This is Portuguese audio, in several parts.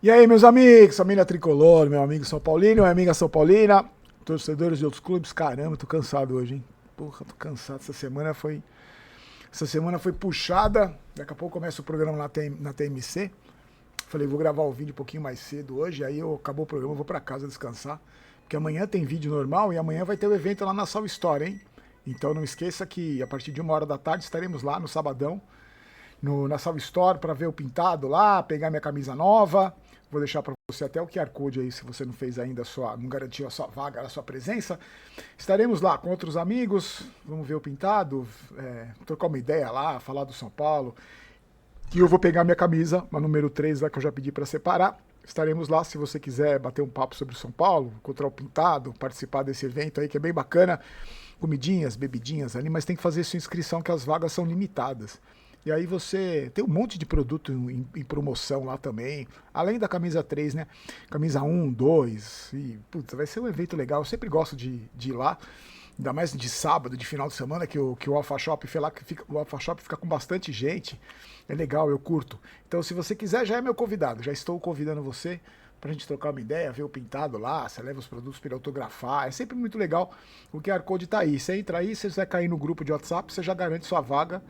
E aí, meus amigos, família tricolor, meu amigo São Paulino, minha amiga São Paulina, torcedores de outros clubes, caramba, tô cansado hoje, hein? Porra, tô cansado. Essa semana foi puxada. Daqui a pouco começa o programa na TMC. Falei, vou gravar o vídeo um pouquinho mais cedo hoje, aí acabou o programa, eu vou pra casa descansar. Porque amanhã tem vídeo normal e amanhã vai ter o evento lá na Salve Store, hein? Então não esqueça que a partir de 1 hora da tarde estaremos lá no sabadão, na Salve Store, para ver o pintado lá, pegar minha camisa nova. Vou deixar para você até o QR Code aí, se você não fez ainda, não garantiu a sua vaga, a sua presença. Estaremos lá com outros amigos, vamos ver o pintado, trocar uma ideia lá, falar do São Paulo. E eu vou pegar minha camisa, a número 3 lá que eu já pedi para separar. Estaremos lá se você quiser bater um papo sobre o São Paulo, encontrar o pintado, participar desse evento aí que é bem bacana. Comidinhas, bebidinhas ali, mas tem que fazer sua inscrição que as vagas são limitadas. E aí você tem um monte de produto em promoção lá também, além da camisa 3, né? Camisa 1, 2, e putz, vai ser um evento legal. Eu sempre gosto de ir lá, ainda mais de sábado, de final de semana, que o Alpha Shop o Alpha Shop fica com bastante gente. É legal, eu curto. Então, se você quiser, já é meu convidado. Já estou convidando você pra gente trocar uma ideia, ver o pintado lá, você leva os produtos para autografar. É sempre muito legal. O QR Code tá aí. Você entra aí, você vai cair no grupo de WhatsApp, você já garante sua vaga.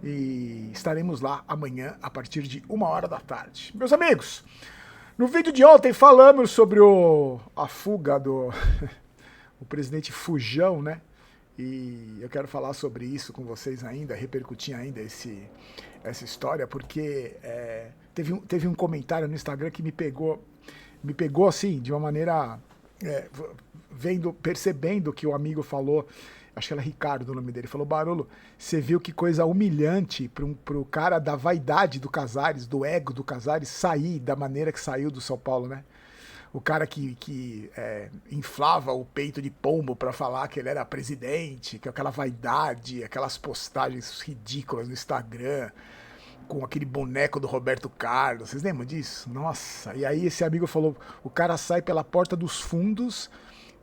E estaremos lá amanhã a partir de 1 hora da tarde. Meus amigos, no vídeo de ontem falamos sobre a fuga do o presidente Fujão, né? E eu quero falar sobre isso com vocês ainda, repercutir ainda essa história, porque teve um comentário no Instagram que me pegou assim, de uma maneira, percebendo que o amigo falou. Acho que era Ricardo o nome dele. Falou, Barolo, você viu que coisa humilhante pro cara da vaidade do Casares, do ego do Casares, sair da maneira que saiu do São Paulo, né? O cara que inflava o peito de pombo pra falar que ele era presidente, que aquela vaidade, aquelas postagens ridículas no Instagram, com aquele boneco do Roberto Carlos. Vocês lembram disso? Nossa, e aí esse amigo falou, o cara sai pela porta dos fundos.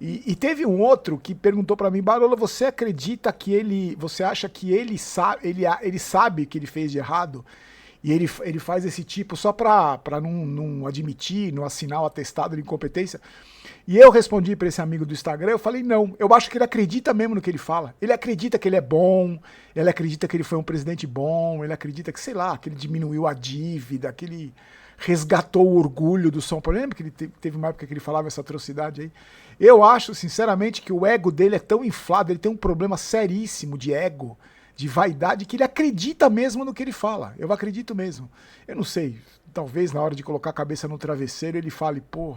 E teve um outro que perguntou pra mim, Barolo, você acredita que você acha que ele sabe que ele fez de errado? E ele faz esse tipo só pra não admitir, não assinar o atestado de incompetência? E eu respondi pra esse amigo do Instagram, eu falei, não, eu acho que ele acredita mesmo no que ele fala. Ele acredita que ele é bom, ele acredita que ele foi um presidente bom, ele acredita que, sei lá, que ele diminuiu a dívida, que ele resgatou o orgulho do São Paulo. Lembra que ele teve uma época que ele falava essa atrocidade aí? Eu acho, sinceramente, que o ego dele é tão inflado, ele tem um problema seríssimo de ego, de vaidade, que ele acredita mesmo no que ele fala. Eu acredito mesmo. Eu não sei, talvez na hora de colocar a cabeça no travesseiro ele fale, pô,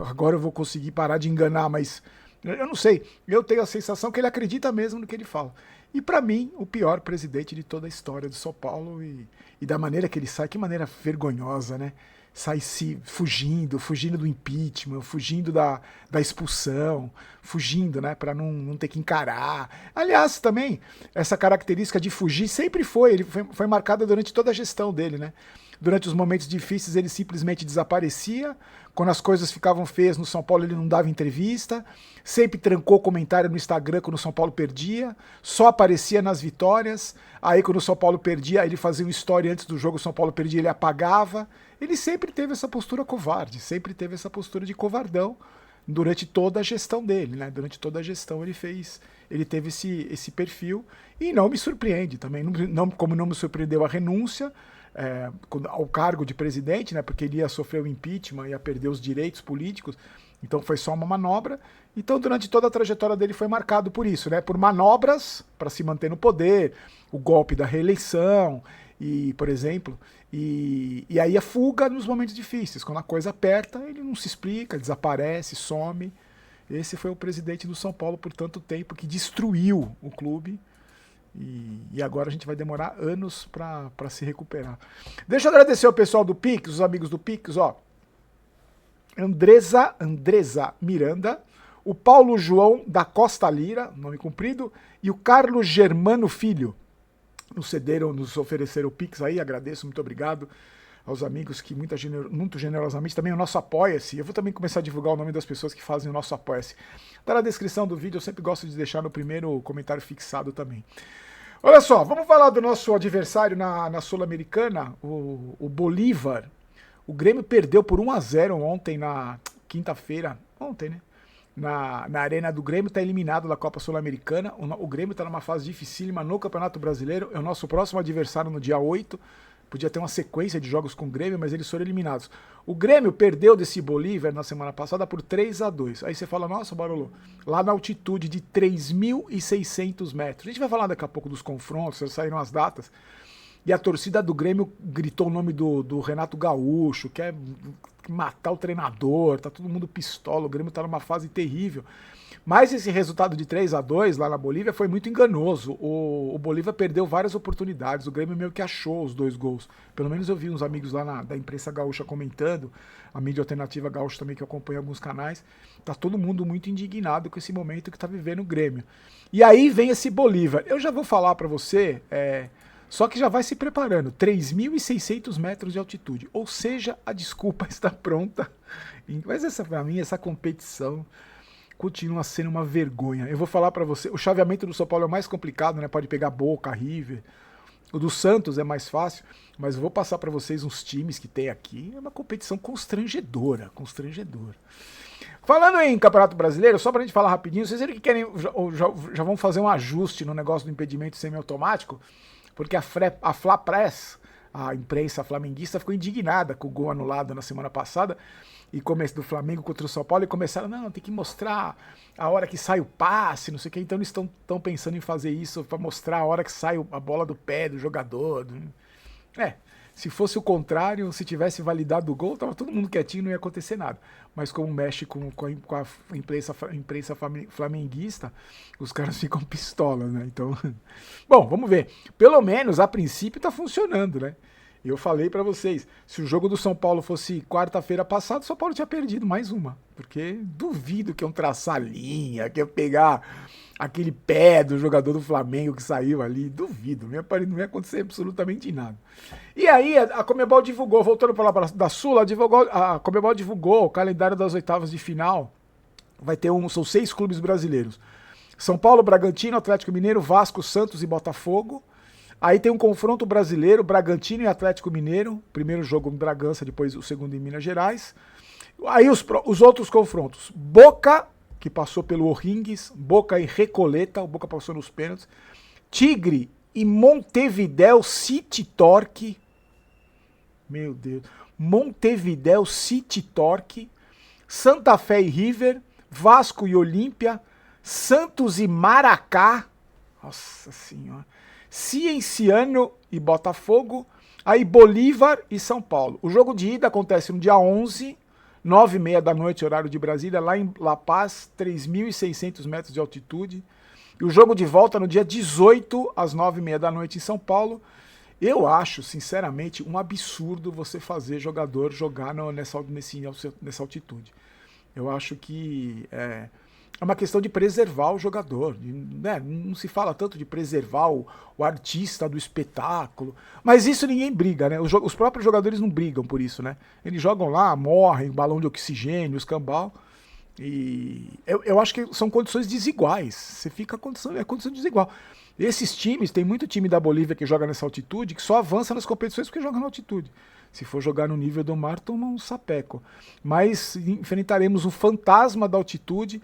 agora eu vou conseguir parar de enganar, mas eu não sei. Eu tenho a sensação que ele acredita mesmo no que ele fala. E pra mim, o pior presidente de toda a história do São Paulo e da maneira que ele sai, que maneira vergonhosa, né? Sai fugindo do impeachment, fugindo da expulsão, fugindo, né, para não ter que encarar. Aliás, também, essa característica de fugir sempre foi marcada durante toda a gestão dele, né? Durante os momentos difíceis ele simplesmente desaparecia, quando as coisas ficavam feias no São Paulo ele não dava entrevista, sempre trancou comentário no Instagram quando o São Paulo perdia, só aparecia nas vitórias, aí quando o São Paulo perdia ele fazia um story antes do jogo, o São Paulo perdia, ele apagava. Ele sempre teve essa postura covarde, sempre teve essa postura de covardão durante toda a gestão dele, né? Durante toda a gestão ele teve esse perfil e não me surpreende também, como não me surpreendeu a renúncia ao cargo de presidente, né? Porque ele ia sofrer o impeachment, ia perder os direitos políticos, então foi só uma manobra. Então durante toda a trajetória dele foi marcado por isso, né? Por manobras para se manter no poder, o golpe da reeleição, e, por exemplo, e aí a fuga nos momentos difíceis. Quando a coisa aperta, ele não se explica, desaparece, some. Esse foi o presidente do São Paulo por tanto tempo, que destruiu o clube. E agora a gente vai demorar anos para se recuperar. Deixa eu agradecer ao pessoal do Pix, os amigos do Pix, ó. Andresa Miranda, o Paulo João da Costa Lira, nome comprido, e o Carlos Germano Filho. Nos ofereceram o Pix aí, agradeço, muito obrigado aos amigos que muito generosamente, também o nosso Apoia-se, eu vou também começar a divulgar o nome das pessoas que fazem o nosso Apoia-se. Tá na descrição do vídeo, eu sempre gosto de deixar no primeiro comentário fixado também. Olha só, vamos falar do nosso adversário na Sul-Americana, o Bolívar. O Grêmio perdeu por 1-0 ontem na quinta-feira. Ontem, né? Na arena do Grêmio, tá eliminado da Copa Sul-Americana. O Grêmio tá numa fase dificílima no Campeonato Brasileiro. É o nosso próximo adversário no dia 8. Podia ter uma sequência de jogos com o Grêmio, mas eles foram eliminados. O Grêmio perdeu desse Bolívar na semana passada por 3-2. Aí você fala, nossa, Barolo, lá na altitude de 3.600 metros. A gente vai falar daqui a pouco dos confrontos, saíram as datas. E a torcida do Grêmio gritou o nome do Renato Gaúcho, quer matar o treinador, tá todo mundo pistola, o Grêmio tá numa fase terrível. Mas esse resultado de 3-2 lá na Bolívia foi muito enganoso. O Bolívia perdeu várias oportunidades, o Grêmio meio que achou os 2 gols. Pelo menos eu vi uns amigos lá da imprensa gaúcha comentando, a mídia alternativa gaúcha também que acompanha alguns canais. Tá todo mundo muito indignado com esse momento que tá vivendo o Grêmio. E aí vem esse Bolívar. Eu já vou falar para você... Só que já vai se preparando, 3.600 metros de altitude, ou seja, a desculpa está pronta. Mas para mim, essa competição continua sendo uma vergonha. Eu vou falar para você, o chaveamento do São Paulo é o mais complicado, né? Pode pegar Boca, River. O do Santos é mais fácil, mas eu vou passar para vocês uns times que tem aqui. É uma competição constrangedora. Falando em Campeonato Brasileiro, só pra gente falar rapidinho, vocês que querem já vão fazer um ajuste no negócio do impedimento semiautomático? Porque a Fla Press, a imprensa flamenguista, ficou indignada com o gol anulado na semana passada e começo do Flamengo contra o São Paulo e começaram, não, tem que mostrar a hora que sai o passe, não sei o que, então eles estão pensando em fazer isso para mostrar a hora que sai a bola do pé do jogador. Se fosse o contrário, se tivesse validado o gol, tava todo mundo quietinho, não ia acontecer nada. Mas como mexe com a imprensa flamenguista, os caras ficam pistolas, né? Então, bom, vamos ver. Pelo menos, a princípio, tá funcionando, né? Eu falei pra vocês, se o jogo do São Paulo fosse quarta-feira passada, o São Paulo tinha perdido mais uma. Porque duvido que iam traçar linha, que iam pegar aquele pé do jogador do Flamengo que saiu ali. Duvido, não ia acontecer absolutamente nada. E aí a Conmebol divulgou, voltando para lá da Sul, a Conmebol divulgou o calendário das oitavas de final. Vai ter são 6 clubes brasileiros. São Paulo, Bragantino, Atlético Mineiro, Vasco, Santos e Botafogo. Aí tem um confronto brasileiro, Bragantino e Atlético Mineiro. Primeiro jogo em Bragança, depois o segundo em Minas Gerais. Aí os outros confrontos. Boca, que passou pelo O'Higgins, Boca e Recoleta, o Boca passou nos pênaltis. Tigre e Montevidéu City Torque. Meu Deus. Montevidéu City Torque. Santa Fé e River. Vasco e Olímpia. Santos e Maracá. Nossa Senhora. Cienciano e Botafogo. Aí Bolívar e São Paulo. O jogo de ida acontece no dia 11, 9h30 da noite, horário de Brasília, lá em La Paz, 3.600 metros de altitude. E o jogo de volta no dia 18, às 9h30 da noite, em São Paulo. Eu acho, sinceramente, um absurdo você fazer jogador jogar nessa altitude. Eu acho que é uma questão de preservar o jogador. Né? Não se fala tanto de preservar o artista do espetáculo. Mas isso ninguém briga, né? Os próprios jogadores não brigam por isso, né? Eles jogam lá, morrem, balão de oxigênio, escambau. E eu acho que são condições desiguais. Você fica condição desigual. Esses times, tem muito time da Bolívia que joga nessa altitude, que só avança nas competições porque joga na altitude. Se for jogar no nível do mar, toma um sapeco. Mas enfrentaremos o fantasma da altitude.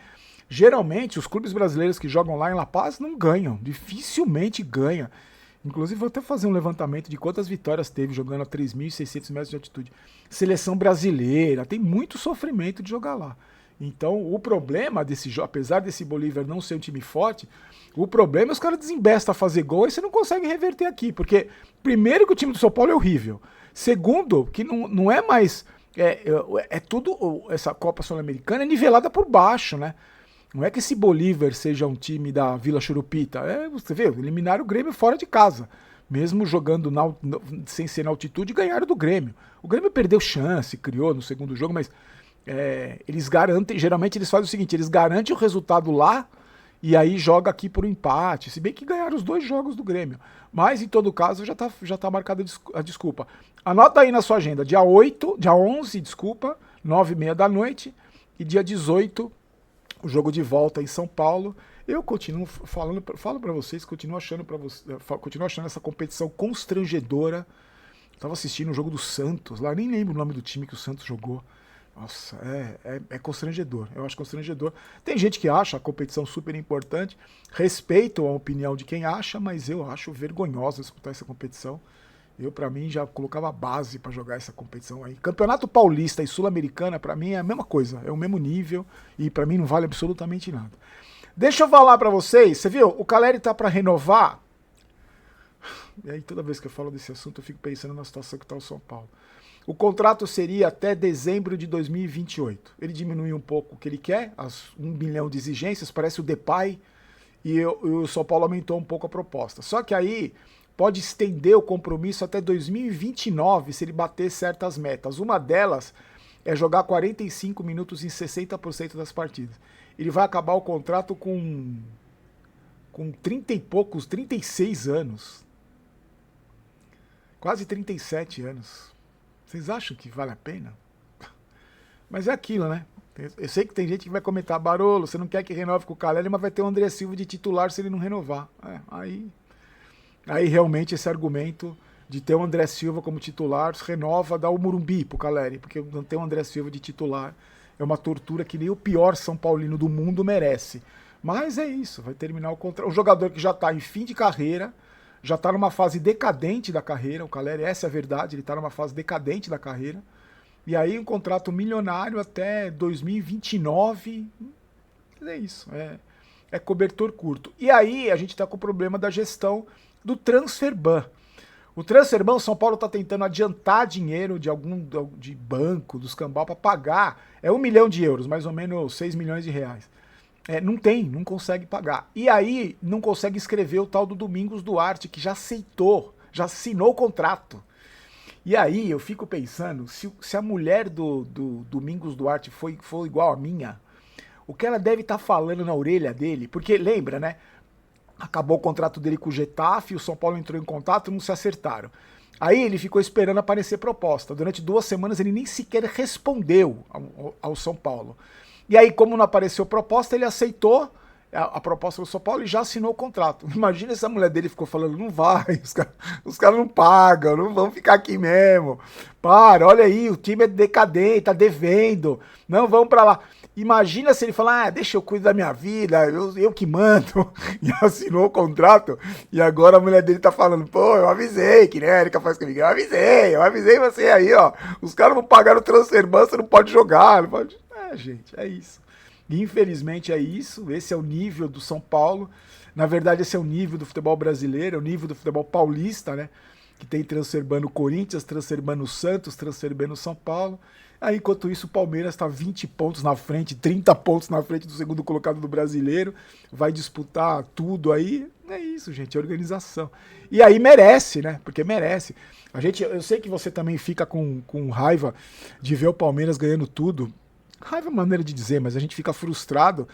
Geralmente, os clubes brasileiros que jogam lá em La Paz não ganham, dificilmente ganham. Inclusive, vou até fazer um levantamento de quantas vitórias teve jogando a 3.600 metros de altitude. Seleção brasileira, tem muito sofrimento de jogar lá. Então, o problema desse jogo, apesar desse Bolívar não ser um time forte, o problema é os caras desembestam a fazer gol e você não consegue reverter aqui. Porque, primeiro, que o time do São Paulo é horrível. Segundo, que não é mais... tudo... Essa Copa Sul-Americana é nivelada por baixo, né? Não é que esse Bolívar seja um time da Vila Churupita. Você vê, eliminaram o Grêmio fora de casa. Mesmo jogando sem ser na altitude, ganharam do Grêmio. O Grêmio perdeu chance, criou no segundo jogo, mas eles garantem, geralmente eles fazem o seguinte, eles garantem o resultado lá e aí joga aqui por um empate. Se bem que ganharam os 2 jogos do Grêmio. Mas, em todo caso, já tá marcada a desculpa. Anota aí na sua agenda, dia 11, 9h30 da noite, e dia 18, o jogo de volta em São Paulo. Eu continuo falo para vocês, continuo achando essa competição constrangedora. Tava assistindo o jogo do Santos lá, nem lembro o nome do time que o Santos jogou. Nossa, é constrangedor. Eu acho constrangedor. Tem gente que acha a competição super importante. Respeito a opinião de quem acha, mas eu acho vergonhosa disputar essa competição. Eu, pra mim, já colocava a base pra jogar essa competição aí. Campeonato Paulista e Sul-Americana, pra mim, é a mesma coisa. É o mesmo nível e pra mim não vale absolutamente nada. Deixa eu falar pra vocês. Você viu? O Caleri tá pra renovar. E aí, toda vez que eu falo desse assunto, eu fico pensando na situação que tá o São Paulo. O contrato seria até dezembro de 2028. Ele diminuiu um pouco o que ele quer, as 1 bilhão de exigências, parece o Depay, e o São Paulo aumentou um pouco a proposta. Só que aí pode estender o compromisso até 2029 se ele bater certas metas. Uma delas é jogar 45 minutos em 60% das partidas. Ele vai acabar o contrato com 30 e poucos, 36 anos. Quase 37 anos. Vocês acham que vale a pena? Mas é aquilo, né? Eu sei que tem gente que vai comentar, Barolo, você não quer que renove com o Caleri, mas vai ter o André Silva de titular se ele não renovar. Aí realmente esse argumento de ter o André Silva como titular renova, dá o Morumbi pro Caleri, porque não ter o André Silva de titular é uma tortura que nem o pior São Paulino do mundo merece. Mas é isso, vai terminar o contrato. Um jogador que já está em fim de carreira, já está numa fase decadente da carreira, o Caleri, essa é a verdade, ele está numa fase decadente da carreira, e aí um contrato milionário até 2029, é isso, é cobertor curto. E aí a gente está com o problema da gestão do Transferban. O Transferban, o São Paulo está tentando adiantar dinheiro de banco, dos cambal, para pagar, 1 milhão de euros, mais ou menos 6 milhões de reais. Não consegue pagar. E aí não consegue escrever o tal do Domingos Duarte, que já aceitou, já assinou o contrato. E aí eu fico pensando, se a mulher do Domingos Duarte foi igual a minha, o que ela deve estar falando na orelha dele, porque lembra, né? Acabou o contrato dele com o Getafe, o São Paulo entrou em contato, não se acertaram. Aí ele ficou esperando aparecer proposta. Durante 2 semanas ele nem sequer respondeu ao São Paulo. E aí, como não apareceu proposta, ele aceitou a proposta do São Paulo e já assinou o contrato. Imagina se a mulher dele ficou falando, não vai, os caras não pagam, não vão ficar aqui mesmo. Para, olha aí, o time é decadente, tá devendo, não vamos pra lá. Imagina se ele falar, deixa eu cuidar da minha vida, eu que mando, e assinou o contrato, e agora a mulher dele tá falando, pô, eu avisei, que nem a Erika faz comigo, eu avisei você aí, ó, os caras não pagaram o Transferban, você não pode jogar, não pode... gente, é isso. Infelizmente é isso, esse é o nível do São Paulo, na verdade esse é o nível do futebol brasileiro, é o nível do futebol paulista, né, que tem Transferban no Corinthians, Transferban no Santos, Transferban no São Paulo. Aí, enquanto isso, o Palmeiras está 20 pontos na frente, 30 pontos na frente do segundo colocado do Brasileiro, vai disputar tudo aí. É isso, gente, é organização. E aí merece, né? Porque merece. Eu sei que você também fica com raiva de ver o Palmeiras ganhando tudo. Raiva é uma maneira de dizer, mas a gente fica frustrado.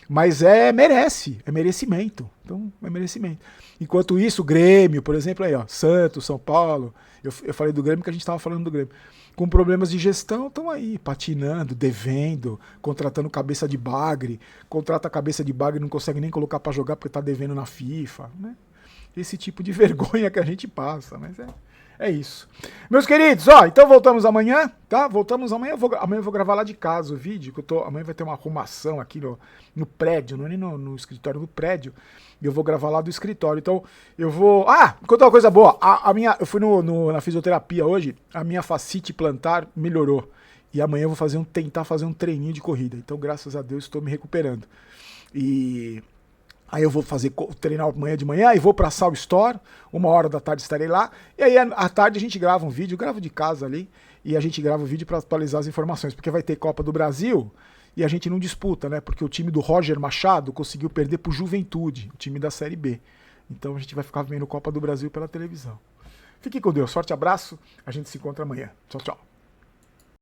Mas merece, é merecimento. Então, é merecimento. Enquanto isso, o Grêmio, por exemplo, aí, ó, Santos, São Paulo. Eu falei do Grêmio porque a gente estava falando do Grêmio. Com problemas de gestão, estão aí, patinando, devendo, contratando cabeça de bagre, contrata cabeça de bagre e não consegue nem colocar para jogar porque está devendo na FIFA, né? Esse tipo de vergonha que a gente passa, mas é isso. Meus queridos, ó, então voltamos amanhã, tá? Voltamos amanhã, amanhã eu vou gravar lá de casa o vídeo, amanhã vai ter uma arrumação aqui no prédio, não é nem no escritório, no prédio, e eu vou gravar lá do escritório, então eu vou... contar uma coisa boa, eu fui na fisioterapia hoje, a minha fascite plantar melhorou, e amanhã eu vou tentar fazer um treininho de corrida, então graças a Deus estou me recuperando, e... Aí eu vou treinar amanhã de manhã e vou pra Sal Store, 1h da tarde estarei lá. E aí à tarde a gente grava um vídeo, gravo de casa ali, e a gente grava o vídeo para atualizar as informações, porque vai ter Copa do Brasil e a gente não disputa, né? Porque o time do Roger Machado conseguiu perder pro Juventude, o time da Série B. Então a gente vai ficar vendo Copa do Brasil pela televisão. Fique com Deus, forte abraço, a gente se encontra amanhã. Tchau, tchau.